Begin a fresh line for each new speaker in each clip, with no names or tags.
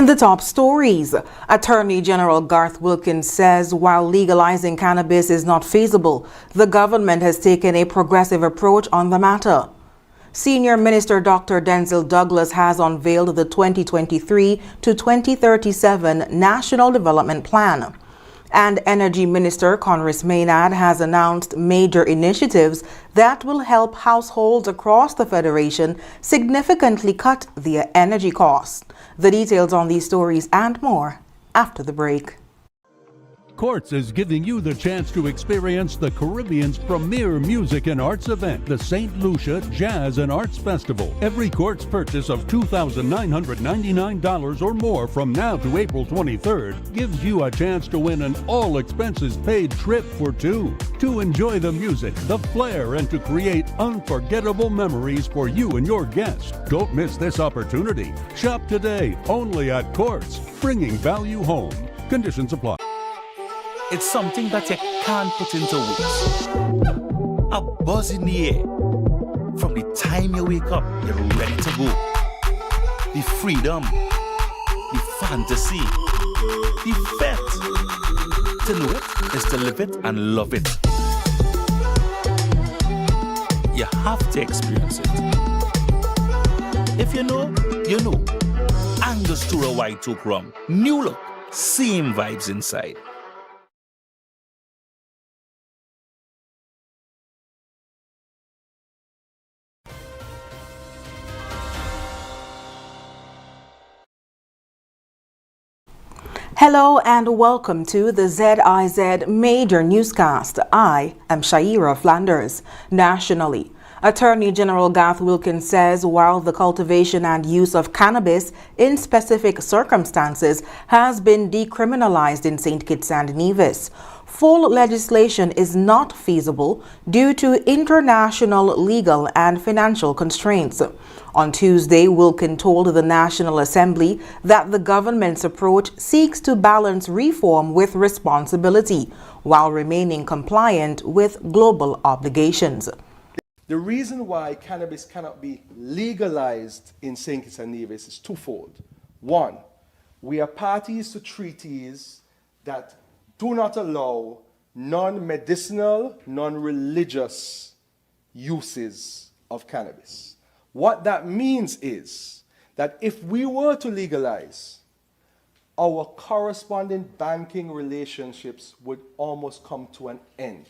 In the top stories, Attorney General Garth Wilkins says while legalizing cannabis is not feasible, the government has taken a progressive approach on the matter. Senior Minister Dr. Denzil Douglas has unveiled the 2023 to 2037 National Development Plan. And Energy Minister Conris Maynard has announced major initiatives that will help households across the Federation significantly cut their energy costs. The details on these stories and more after the break.
Courts is giving you the chance to experience the Caribbean's premier music and arts event, the St. Lucia Jazz and Arts Festival. Every Courts purchase of $2,999 or more from now to April 23rd gives you a chance to win an all-expenses-paid trip for two. To enjoy the music, the flair, and to create unforgettable memories for you and your guests. Don't miss this opportunity. Shop today only at Courts, bringing value home. Conditions apply.
It's something that you can't put into words. A buzz in the air. From the time you wake up, you're ready to go. The freedom, the fantasy, the fete. To know it is to live it and love it. You have to experience it. If you know, you know. Angostura White Oak Rum. New look, same vibes inside.
Hello and welcome to the ZIZ Major Newscast. I am Shaira Flanders. Nationally, Attorney General Garth Wilkins says while the cultivation and use of cannabis in specific circumstances has been decriminalized in St. Kitts and Nevis, full legislation is not feasible due to international legal and financial constraints. On Tuesday, Wilkins told the National Assembly that the government's approach seeks to balance reform with responsibility while remaining compliant with global obligations.
The reason why cannabis cannot be legalized in St. Kitts and Nevis is twofold. One, we are parties to treaties that do not allow non-medicinal, non-religious uses of cannabis. What that means is that if we were to legalize, our corresponding banking relationships would almost come to an end.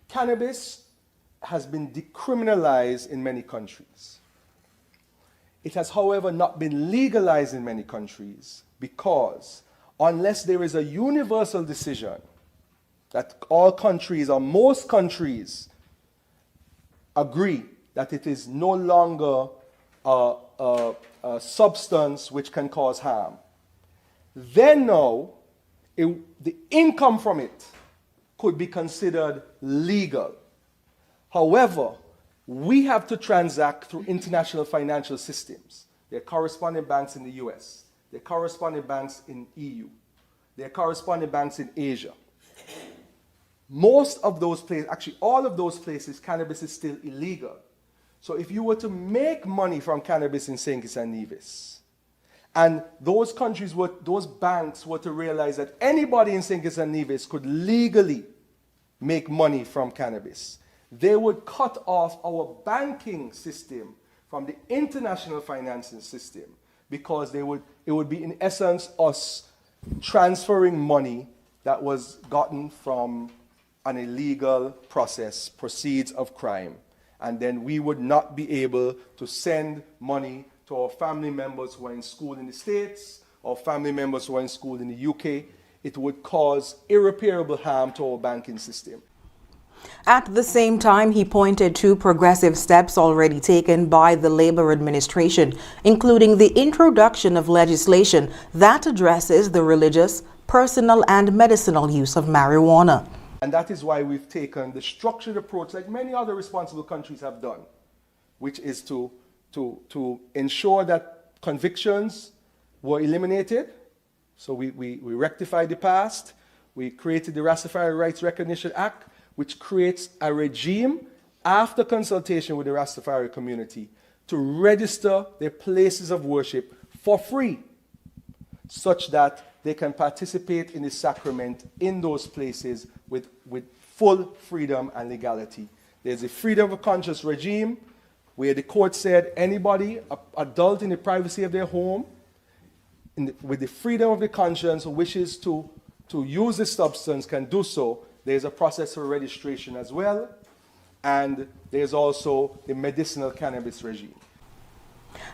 Cannabis has been decriminalized in many countries. It has, however, not been legalized in many countries because unless there is a universal decision that all countries or most countries agree that it is no longer a substance which can cause harm, then now the income from it could be considered legal. However, we have to transact through international financial systems. There are corresponding banks in the US, there are corresponding banks in EU, there are corresponding banks in Asia. Most of those places, actually all of those places, cannabis is still illegal. So if you were to make money from cannabis in St. Kitts and Nevis, and those countries, those banks were to realize that anybody in St. Kitts and Nevis could legally make money from cannabis, they would cut off our banking system from the international financing system because it would be in essence us transferring money that was gotten from an illegal process, proceeds of crime. And then we would not be able to send money to our family members who are in school in the States or family members who are in school in the UK. It would cause irreparable harm to our banking system.
At the same time, he pointed to progressive steps already taken by the Labour administration, including the introduction of legislation that addresses the religious, personal, and medicinal use of marijuana.
And that is why we've taken the structured approach like many other responsible countries have done, which is to ensure that convictions were eliminated. So we rectified the past. We created the Rastafari Rights Recognition Act, which creates a regime after consultation with the Rastafari community to register their places of worship for free, such that they can participate in the sacrament in those places with full freedom and legality. There's a freedom of conscience regime where the court said anybody, adult in the privacy of their home, with the freedom of the conscience who wishes to use the substance can do so. There's a process for registration as well, and there's also the medicinal cannabis regime.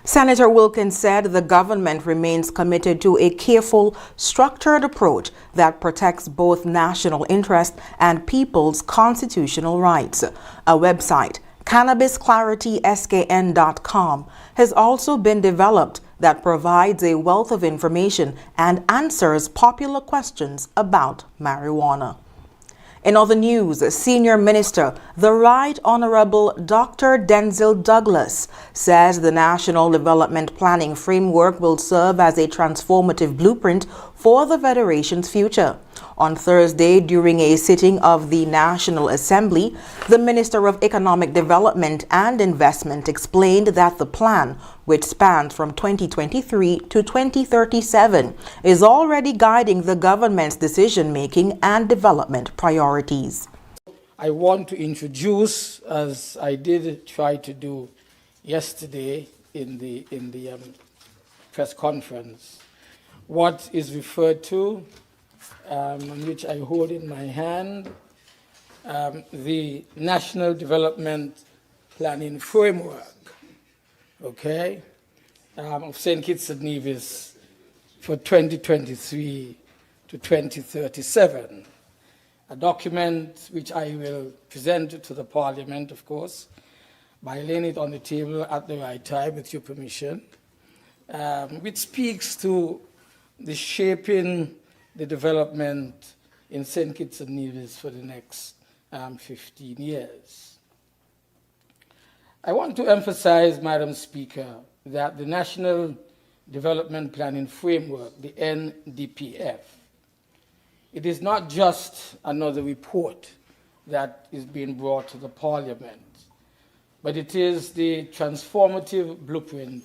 Senator Wilkins said the government remains committed to a careful, structured approach that protects both national interest and people's constitutional rights. A website, CannabisClaritySKN.com, has also been developed that provides a wealth of information and answers popular questions about marijuana. In other news, Senior Minister, the Right Honorable Dr. Denzil Douglas, says the National Development Planning Framework will serve as a transformative blueprint for the Federation's future. On Thursday, during a sitting of the National Assembly, the Minister of Economic Development and Investment explained that the plan, which spans from 2023 to 2037, is already guiding the government's decision-making and development priorities.
I want to introduce, as I did try to do yesterday in the press conference, what is referred to, which I hold in my hand, the National Development Planning Framework, okay, of St. Kitts and Nevis for 2023 to 2037. A document which I will present to the Parliament, of course, by laying it on the table at the right time, with your permission, which speaks to the shaping the development in St. Kitts and Nevis for the next 15 years. I want to emphasize, Madam Speaker, that the National Development Planning Framework, the NDPF, it is not just another report that is being brought to the Parliament, but it is the transformative blueprint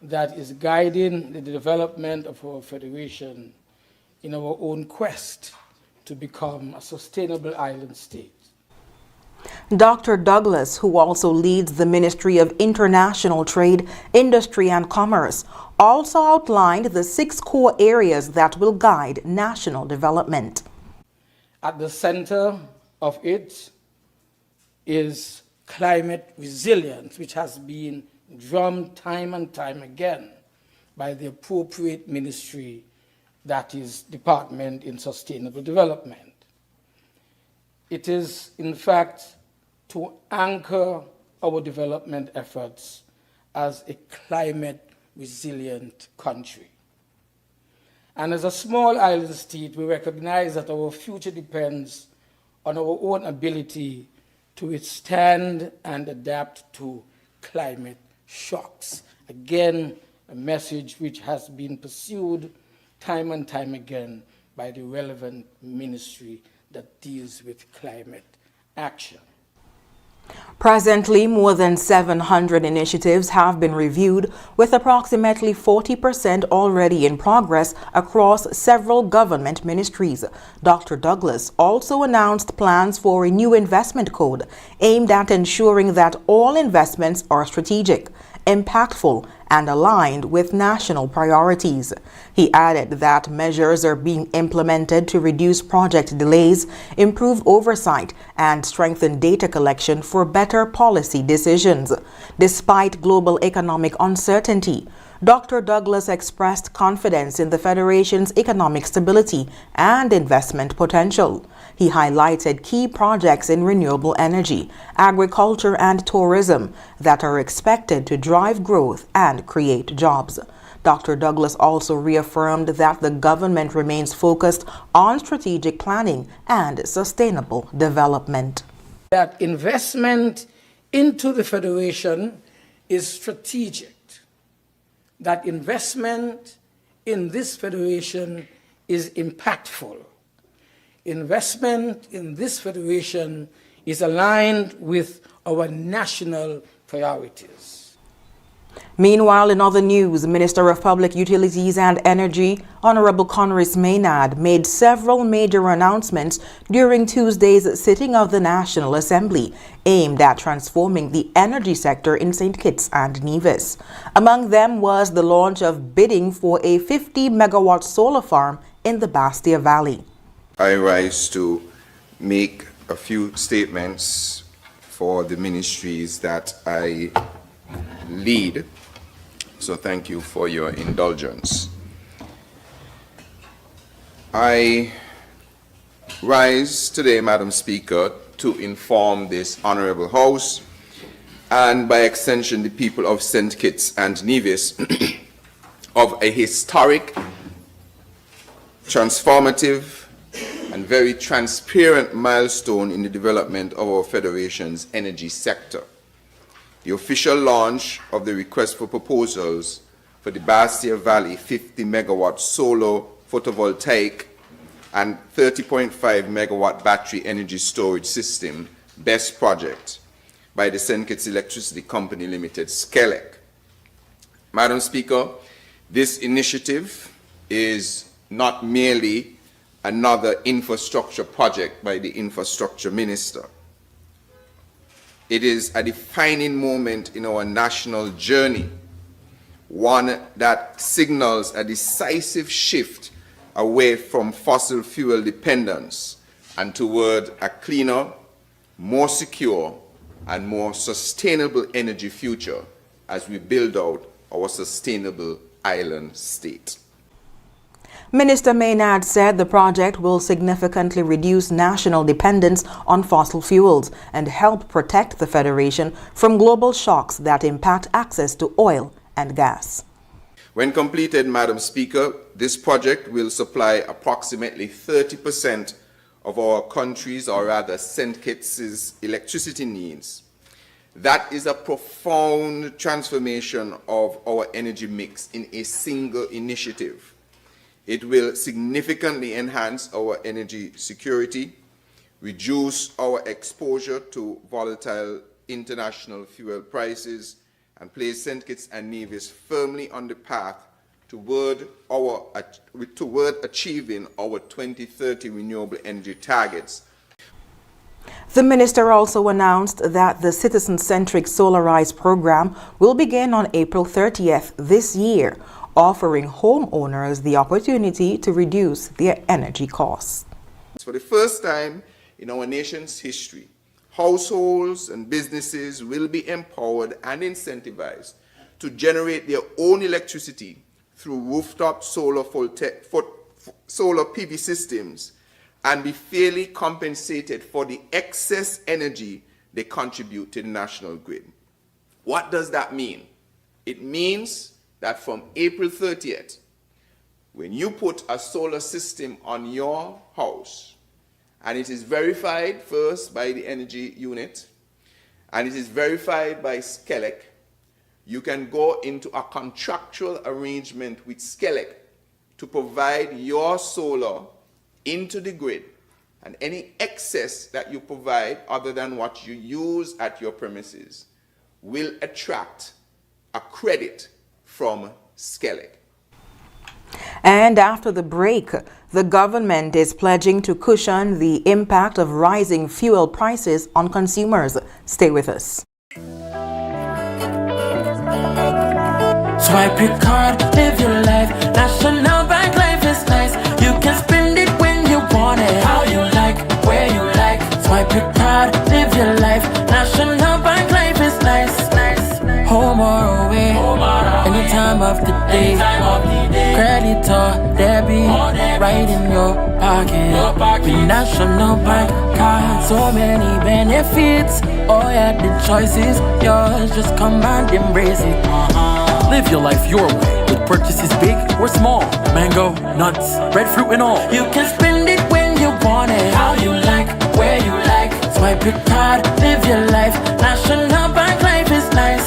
that is guiding the development of our Federation in our own quest to become a sustainable island state.
Dr. Douglas, who also leads the Ministry of International Trade, Industry and Commerce, also outlined the 6 core areas that will guide national development.
At the center of it is climate resilience, which has been drummed time and time again by the appropriate ministry, that is Department in Sustainable Development. It is, in fact, to anchor our development efforts as a climate resilient country. And as a small island state, we recognize that our future depends on our own ability to withstand and adapt to climate shocks. Again, a message which has been pursued time and time again by the relevant ministry that deals with climate action.
Presently, more than 700 initiatives have been reviewed, with approximately 40% already in progress across several government ministries. Dr. Douglas also announced plans for a new investment code aimed at ensuring that all investments are strategic, impactful, and aligned with national priorities. He added that measures are being implemented to reduce project delays, improve oversight, and strengthen data collection for better policy decisions. Despite global economic uncertainty, Dr. Douglas expressed confidence in the Federation's economic stability and investment potential. He highlighted key projects in renewable energy, agriculture, and tourism that are expected to drive growth and create jobs. Dr. Douglas also reaffirmed that the government remains focused on strategic planning and sustainable development.
That investment into the Federation is strategic. That investment in this Federation is impactful. Investment in this Federation is aligned with our national priorities.
Meanwhile, in other news, Minister of Public Utilities and Energy, Honorable Conris Maynard, made several major announcements during Tuesday's sitting of the National Assembly, aimed at transforming the energy sector in St. Kitts and Nevis. Among them was the launch of bidding for a 50-megawatt solar farm in the Bastia Valley.
I rise to make a few statements for the ministries that I lead. So thank you for your indulgence. I rise today, Madam Speaker, to inform this Honorable House and by extension the people of St. Kitts and Nevis of a historic, transformative and very transparent milestone in the development of our Federation's energy sector. The official launch of the request for proposals for the Bastia Valley 50-megawatt solar photovoltaic and 30.5 megawatt battery energy storage system BESS project by the St. Kitts Electricity Company Limited, SCELEC. Madam Speaker, this initiative is not merely another infrastructure project by the Infrastructure Minister. It is a defining moment in our national journey, one that signals a decisive shift away from fossil fuel dependence and toward a cleaner, more secure, and more sustainable energy future as we build out our sustainable island state.
Minister Maynard said the project will significantly reduce national dependence on fossil fuels and help protect the Federation from global shocks that impact access to oil and gas.
When completed, Madam Speaker, this project will supply approximately 30% of our country's, or rather St. Kitts' electricity needs. That is a profound transformation of our energy mix in a single initiative. It will significantly enhance our energy security, reduce our exposure to volatile international fuel prices, and place St. Kitts and Nevis firmly on the path toward achieving our 2030 renewable energy targets.
The minister also announced that the citizen-centric Solarize program will begin on April 30th this year, offering homeowners the opportunity to reduce their energy costs.
For the first time in our nation's history, households and businesses will be empowered and incentivized to generate their own electricity through rooftop solar PV systems and be fairly compensated for the excess energy they contribute to the national grid. What does that mean? It means that from April 30th, when you put a solar system on your house, and it is verified first by the energy unit, and it is verified by SCELEC, you can go into a contractual arrangement with SCELEC to provide your solar into the grid, and any excess that you provide other than what you use at your premises will attract a credit from SCELEC.
And after the break, the government is pledging to cushion the impact of rising fuel prices on consumers. Stay with us.
Swipe your card, live your life. National Bank life is nice. You can spend it when you want it, how you like, where you like. Swipe your card, live your life. National Bank life is nice. Home or away, any time of the day. Credit or debit, right in your pocket. With National Bank card, so many benefits. Oh yeah, the choice is yours. Just come and embrace it.
Live your life your way with purchases big or small. Mango, nuts, breadfruit and all.
You can spend it when you want it, how you like, where you like. Swipe your card, live your life. National Bank life is nice.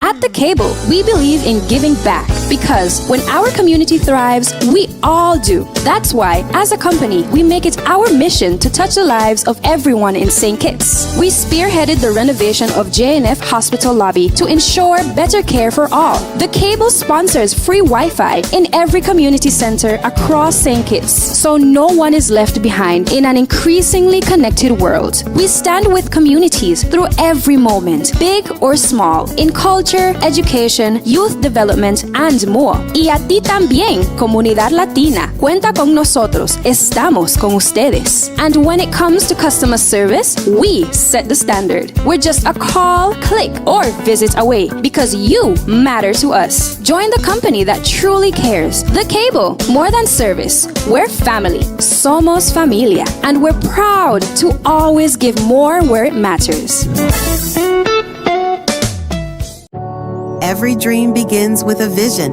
At The Cable, we believe in giving back. Because when our community thrives, we all do. That's why, as a company, we make it our mission to touch the lives of everyone in St. Kitts. We spearheaded the renovation of JNF Hospital lobby to ensure better care for all. The cable sponsors free Wi-Fi in every community center across St. Kitts, so no one is left behind in an increasingly connected world. We stand with communities through every moment, big or small, in culture, education, youth development, and more. Y a ti también, comunidad latina. Cuenta con nosotros. Estamos con ustedes. And when it comes to customer service, we set the standard. We're just a call, click, or visit away because you matter to us. Join the company that truly cares. The Cable. More than service. We're family. Somos familia. And we're proud to always give more where it matters.
Every dream begins with a vision,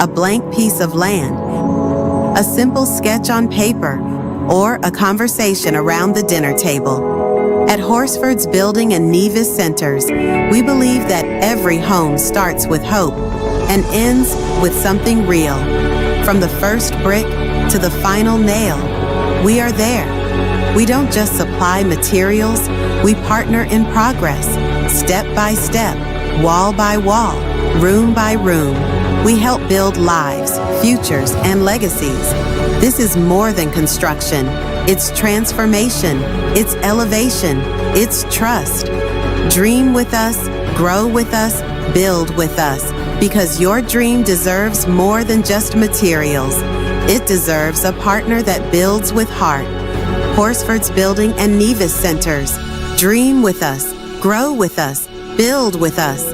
a blank piece of land, a simple sketch on paper, or a conversation around the dinner table. At Horsford's Building and Nevis Centers, we believe that every home starts with hope and ends with something real. From the first brick to the final nail, we are there. We don't just supply materials, we partner in progress, step by step, wall by wall, room by room. We help build lives, futures, and legacies. This is more than construction. It's transformation. It's elevation. It's trust. Dream with us, grow with us, build with us, because your dream deserves more than just materials. It deserves a partner that builds with heart. Horsford's Building and Nevis Centers. Dream with us, grow with us, build with us.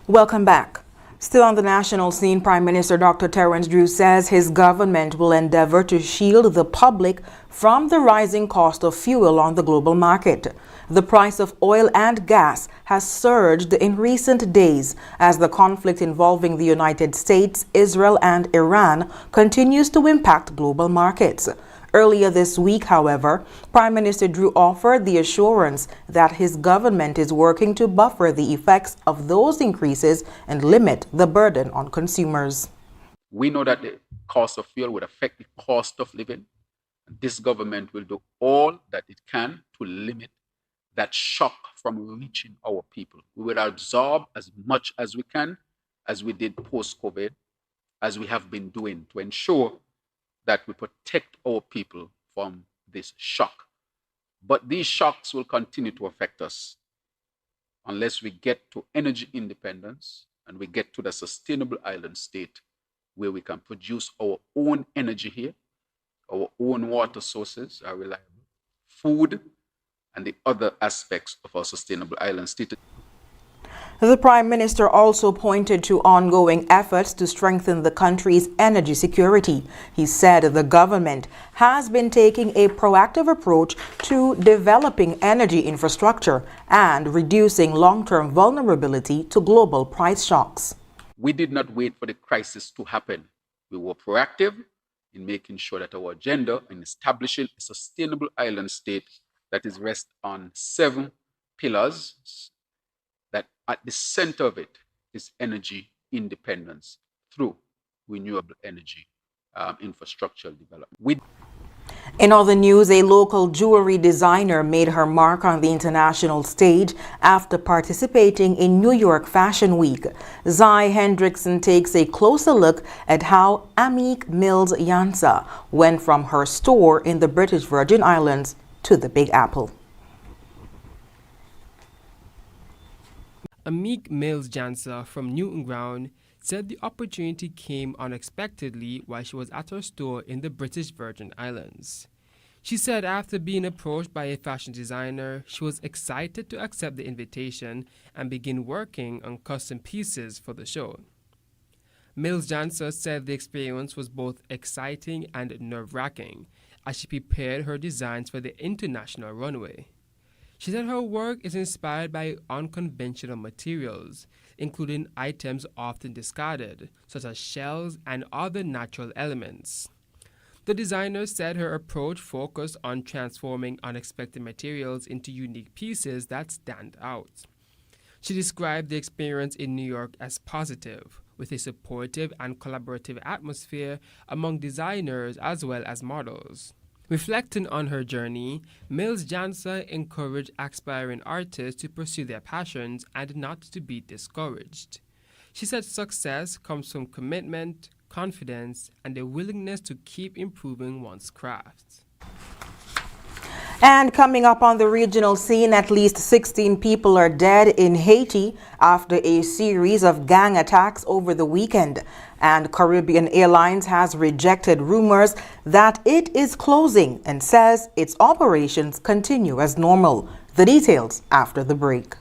Welcome back. Still on the national scene, Prime Minister Dr. Terence Drew says his government will endeavor to shield the public from the rising cost of fuel on the global market. The price of oil and gas has surged in recent days as the conflict involving the United States, Israel, and Iran continues to impact global markets. Earlier this week, however, Prime Minister Drew offered the assurance that his government is working to buffer the effects of those increases and limit the burden on consumers.
We know that the cost of fuel would affect the cost of living. This government will do all that it can to limit that shock from reaching our people. We will absorb as much as we can, as we did post-COVID, as we have been doing, to ensure that we protect our people from this shock. But these shocks will continue to affect us unless we get to energy independence and we get to the sustainable island state where we can produce our own energy here, our own water sources are reliable, food, and the other aspects of our sustainable island state.
The Prime Minister also pointed to ongoing efforts to strengthen the country's energy security. He said the government has been taking a proactive approach to developing energy infrastructure and reducing long-term vulnerability to global price shocks.
We did not wait for the crisis to happen. We were proactive in making sure that our agenda in establishing a sustainable island state that is rest on 7 pillars, that at the center of it is energy independence through renewable energy infrastructure development.
In other news, a local jewelry designer made her mark on the international stage after participating in New York Fashion Week. Zai Hendrickson takes a closer look at how Amique Mills Jansa went from her store in the British Virgin Islands to the Big Apple.
Amique Mills Jansa from Newton Ground said the opportunity came unexpectedly while she was at her store in the British Virgin Islands. She said after being approached by a fashion designer, she was excited to accept the invitation and begin working on custom pieces for the show. Mills Jansa said the experience was both exciting and nerve-wracking as she prepared her designs for the international runway. She said her work is inspired by unconventional materials, including items often discarded, such as shells and other natural elements. The designer said her approach focused on transforming unexpected materials into unique pieces that stand out. She described the experience in New York as positive, with a supportive and collaborative atmosphere among designers as well as models. Reflecting on her journey, Mills Jansa encouraged aspiring artists to pursue their passions and not to be discouraged. She said success comes from commitment, confidence, and a willingness to keep improving one's craft.
And coming up on the regional scene, at least 16 people are dead in Haiti after a series of gang attacks over the weekend. And Caribbean Airlines has rejected rumors that it is closing and says its operations continue as normal. The details after the break.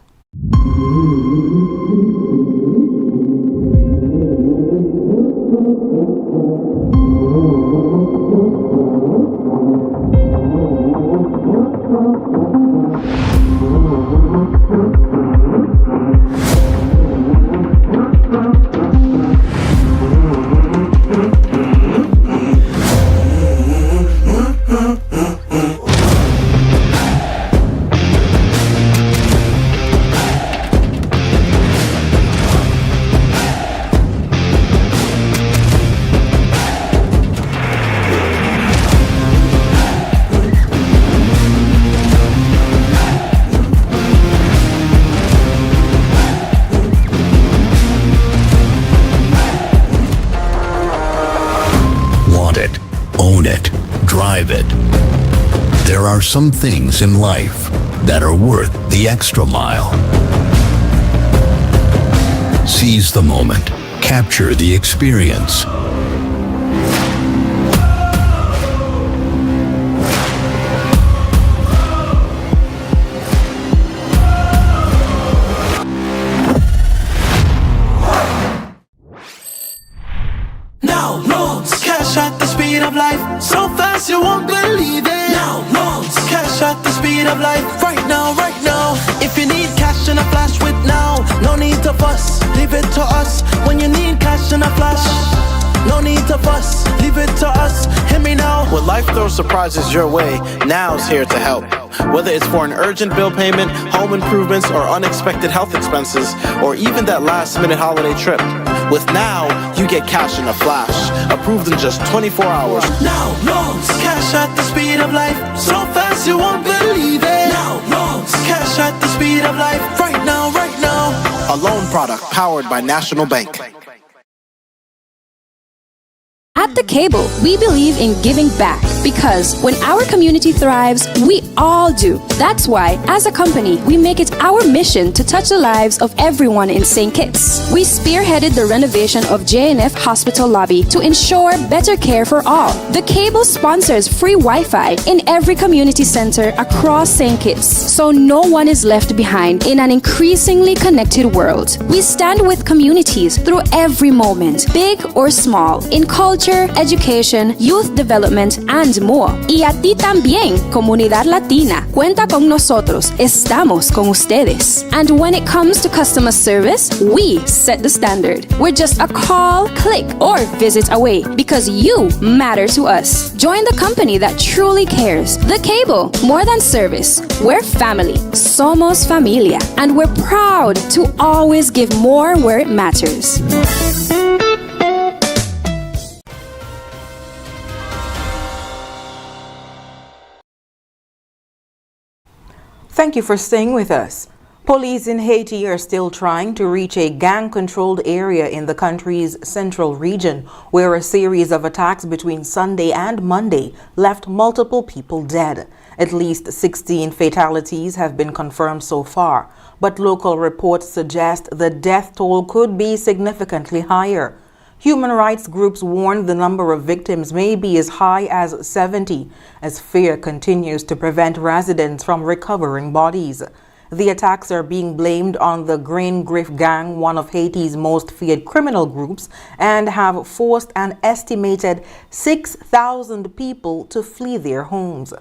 There are some things in life that are worth the extra mile. Seize the moment. Capture the experience.
Now loans, cash at the speed of life, so fast you won't believe it. Now loans, cash at the speed of life, right now, right now. If you need cash in a flash with now, no need to fuss, leave it to us. When you need cash in a flash, no need to fuss, leave it to us. Hear me now.
When life throws surprises your way, Now's here to help. Whether it's for an urgent bill payment, home improvements, or unexpected health expenses, or even that last-minute holiday trip, with Now, you get cash in a flash, approved in just 24 hours.
Now loans, cash at the speed of life, so fast you won't believe it. Now loans, cash at the speed of life, right now, right now.
A loan product powered by National Bank.
At The Cable, we believe in giving back because when our community thrives, we all do. That's why, as a company, we make it our mission to touch the lives of everyone in St. Kitts. We spearheaded the renovation of JNF Hospital lobby to ensure better care for all. The Cable sponsors free Wi-Fi in every community center across St. Kitts, so no one is left behind in an increasingly connected world. We stand with communities through every moment, big or small, in culture, education, youth development, and more. Y a ti también, comunidad latina. Cuenta con nosotros. Estamos con ustedes. And when it comes to customer service, we set the standard. We're just a call, click, or visit away because you matter to us. Join the company that truly cares. The Cable. More than service. We're family. Somos familia. And we're proud to always give more where it matters.
Thank you for staying with us. Police in Haiti are still trying to reach a gang-controlled area in the country's central region, where a series of attacks between Sunday and Monday left multiple people dead. At least 16 fatalities have been confirmed so far, but local reports suggest the death toll could be significantly higher. Human rights groups warn the number of victims may be as high as 70, as fear continues to prevent residents from recovering bodies. The attacks are being blamed on the Green Griff Gang, one of Haiti's most feared criminal groups, and have forced an estimated 6,000 people to flee their homes.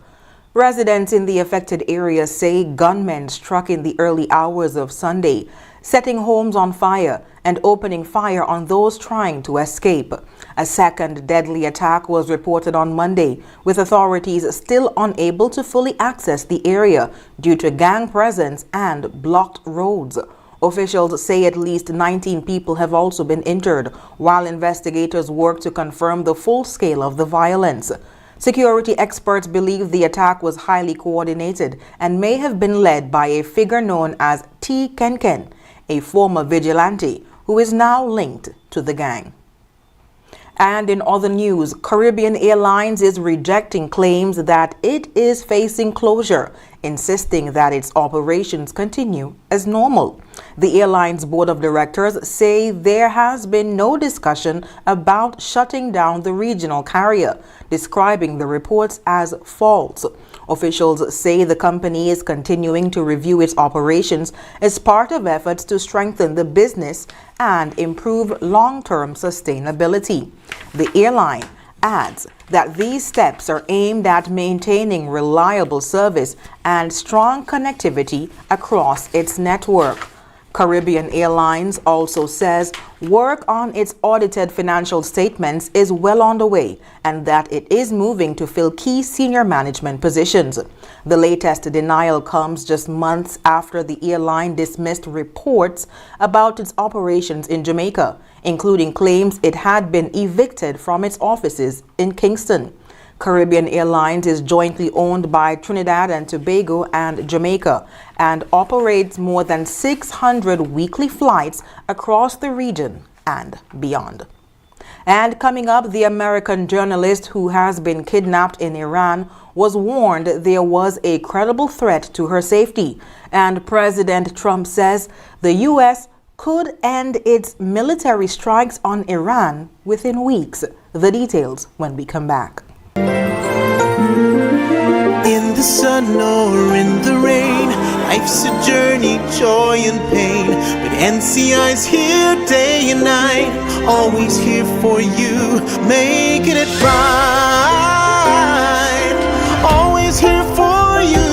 Residents in the affected area say gunmen struck in the early hours of Sunday, setting homes on fire and opening fire on those trying to escape. A second deadly attack was reported on Monday, with authorities still unable to fully access the area due to gang presence and blocked roads. Officials say at least 19 people have also been injured, while investigators work to confirm the full scale of the violence. Security experts believe the attack was highly coordinated and may have been led by a figure known as T. Kenken, a former vigilante who is now linked to the gang. And in other news, Caribbean Airlines is rejecting claims that it is facing closure, insisting that its operations continue as normal. The airline's board of directors say there has been no discussion about shutting down the regional carrier, describing the reports as false. Officials say the company is continuing to review its operations as part of efforts to strengthen the business and improve long-term sustainability. The airline adds that these steps are aimed at maintaining reliable service and strong connectivity across its network. Caribbean Airlines also says work on its audited financial statements is well underway and that it is moving to fill key senior management positions. The latest denial comes just months after the airline dismissed reports about its operations in Jamaica, including claims it had been evicted from its offices in Kingston. Caribbean Airlines is jointly owned by Trinidad and Tobago and Jamaica and operates more than 600 weekly flights across the region and beyond. And coming up, the American journalist who has been kidnapped in Iran was warned there was a credible threat to her safety. And President Trump says the U.S. could end its military strikes on Iran within weeks. The details when we come back.
In the sun or in the rain, life's a journey, joy and pain. But NCI's here day and night, always here for you, making it right. Always here for you.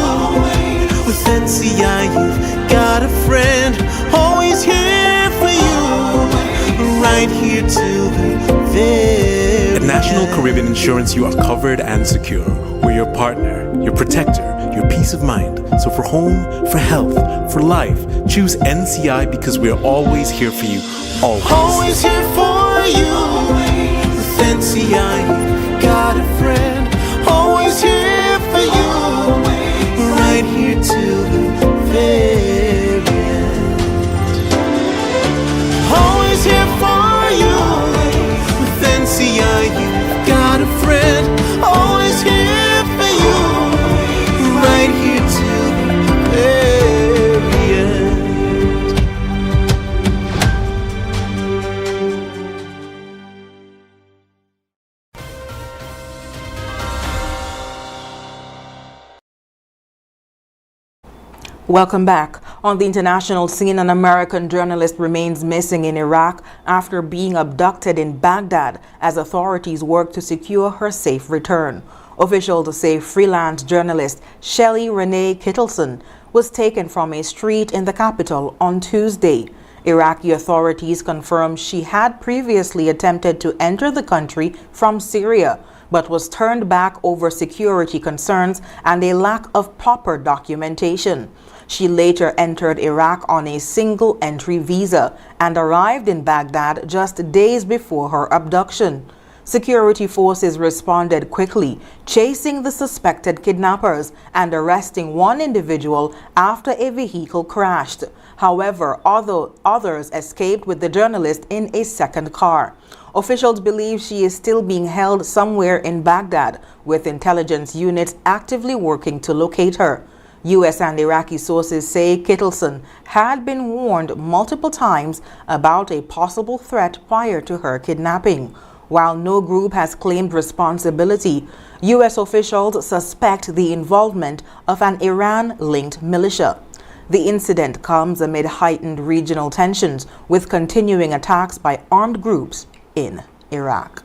With NCI you've got a friend, always here for you, right here till the very.
At National Caribbean Insurance, you are covered and secure. We're your partner, your protector, your peace of mind. So for home, for health, for life, choose NCI because we're always here for you. Always.
Always here for you. With NCI, you've got a friend. Always here for you. Right here till the very end. Always here for you. With NCI, you've got a friend. Always here for you. Right here till the very end.
Welcome back. On the international scene, an American journalist remains missing in Iraq after being abducted in Baghdad as authorities work to secure her safe return. Officials say freelance journalist Shelley Renee Kittleson was taken from a street in the capital on Tuesday. Iraqi authorities confirmed she had previously attempted to enter the country from Syria, but was turned back over security concerns and a lack of proper documentation. She later entered Iraq on a single entry visa and arrived in Baghdad just days before her abduction. Security forces responded quickly, chasing the suspected kidnappers and arresting one individual after a vehicle crashed. However, others escaped with the journalist in a second car. Officials believe she is still being held somewhere in Baghdad, with intelligence units actively working to locate her. U.S. and Iraqi sources say Kittleson had been warned multiple times about a possible threat prior to her kidnapping. While no group has claimed responsibility, U.S. officials suspect the involvement of an Iran-linked militia. The incident comes amid heightened regional tensions with continuing attacks by armed groups in Iraq.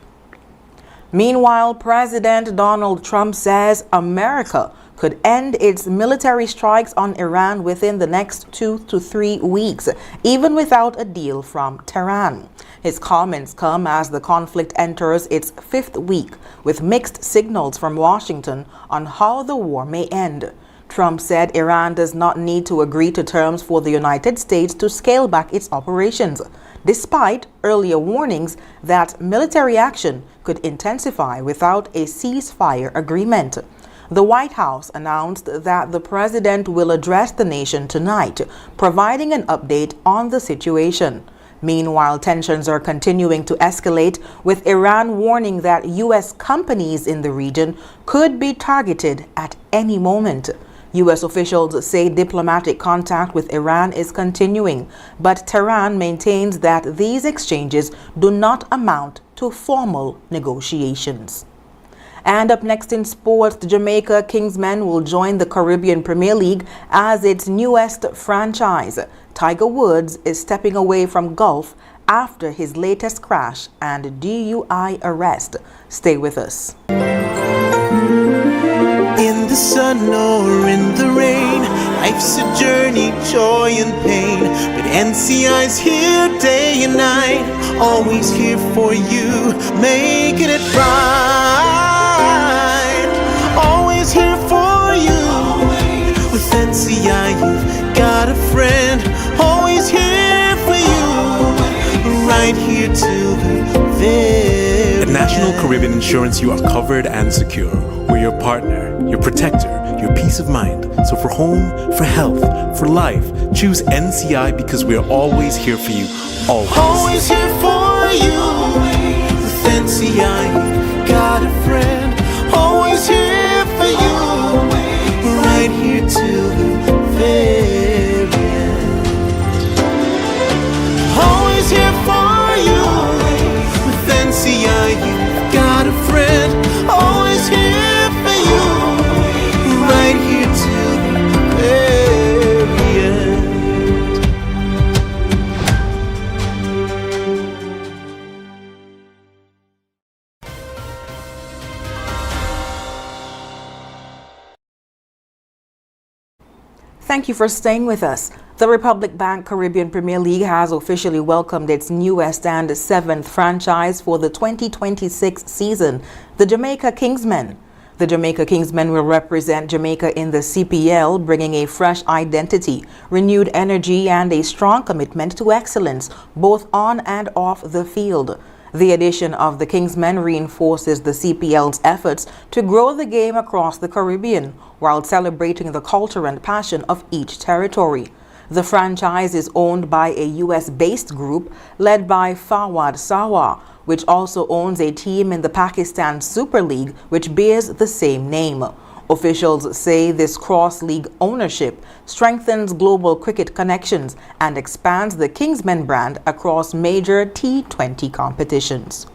Meanwhile, President Donald Trump says America could end its military strikes on Iran within the next 2 to 3 weeks, even without a deal from Tehran. His comments come as the conflict enters its 5th week, with mixed signals from Washington on how the war may end. Trump said Iran does not need to agree to terms for the United States to scale back its operations, despite earlier warnings that military action could intensify without a ceasefire agreement. The White House announced that the president will address the nation tonight, providing an update on the situation. Meanwhile, tensions are continuing to escalate, with Iran warning that U.S. companies in the region could be targeted at any moment. U.S. officials say diplomatic contact with Iran is continuing, but Tehran maintains that these exchanges do not amount to formal negotiations. And up next in sports, the Jamaica Kingsmen will join the Caribbean Premier League as its newest franchise. Tiger Woods is stepping away from golf after his latest crash and DUI arrest. Stay with us.
In the sun or in the rain, life's a journey, joy and pain. But NCI's here day and night, always here for you, making it right. Always here for you. With NCI, you've got a friend, always here for you, right here till the very
At National Caribbean Insurance, you are covered and secure. We're your partner, your protector, your peace of mind. So for home, for health, for life, choose NCI because we're always here for you. Always.
Always here for you. With NCI, you've got a friend, always here for you, right here till the very end. Always here for you. With NCI, you've got a friend, always here for you, right here till the very end.
Thank you for staying with us. The Republic Bank Caribbean Premier League has officially welcomed its newest and 7th franchise for the 2026 season, the Jamaica Kingsmen. The Jamaica Kingsmen will represent Jamaica in the CPL, bringing a fresh identity, renewed energy, and a strong commitment to excellence, both on and off the field. The addition of the Kingsmen reinforces the CPL's efforts to grow the game across the Caribbean, while celebrating the culture and passion of each territory. The franchise is owned by a U.S.-based group led by Fawad Sawa, which also owns a team in the Pakistan Super League, which bears the same name. Officials say this cross-league ownership strengthens global cricket connections and expands the Kingsmen brand across major T20 competitions.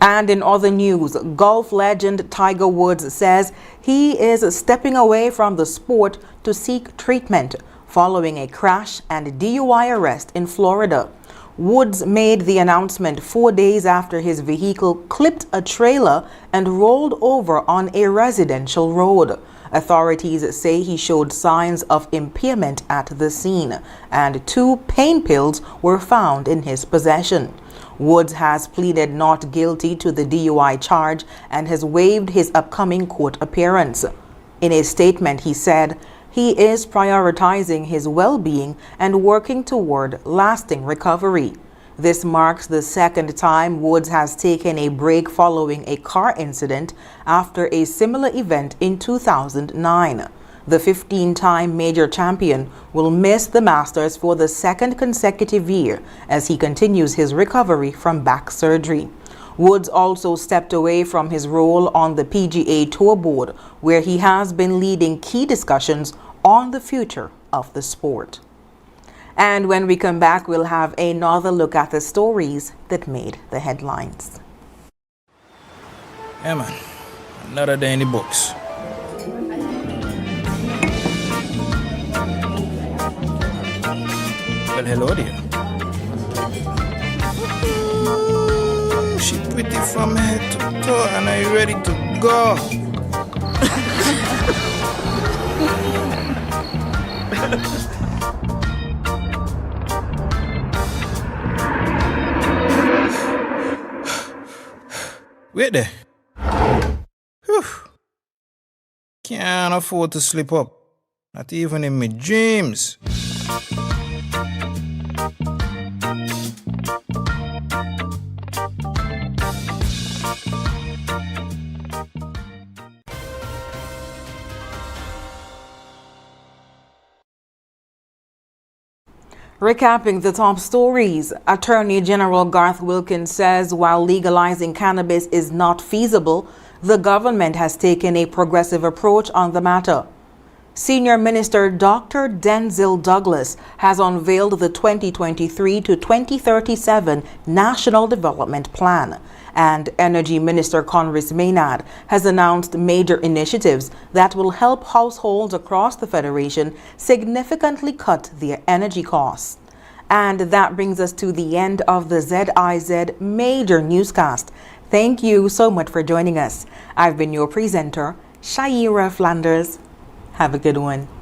And in other news, golf legend Tiger Woods says he is stepping away from the sport to seek treatment following a crash and DUI arrest in Florida. Woods made the announcement 4 days after his vehicle clipped a trailer and rolled over on a residential road. Authorities say he showed signs of impairment at the scene, and 2 pain pills were found in his possession. Woods has pleaded not guilty to the DUI charge and has waived his upcoming court appearance. In a statement, he said he is prioritizing his well-being and working toward lasting recovery. This marks the second time Woods has taken a break following a car incident after a similar event in 2009. The 15-time major champion will miss the Masters for the second consecutive year as he continues his recovery from back surgery. Woods also stepped away from his role on the PGA Tour Board, where he has been leading key discussions on the future of the sport. And when we come back, we'll have another look at the stories that made the headlines.
Yeah, man. Another day in the books. Well, hello there. She pretty from head to toe, and are you ready to go? Wait there. Whew. Can't afford to slip up. Not even in my dreams.
Recapping the top stories, Attorney General Garth Wilkins says while legalizing cannabis is not feasible, the government has taken a progressive approach on the matter. Senior Minister Dr. Denzil Douglas has unveiled the 2023 to 2037 National Development Plan, and Energy Minister Conris Maynard has announced major initiatives that will help households across the Federation significantly cut their energy costs. And that brings us to the end of the ZIZ Major Newscast. Thank you so much for joining us. I've been your presenter, Shaira Flanders. Have a good one.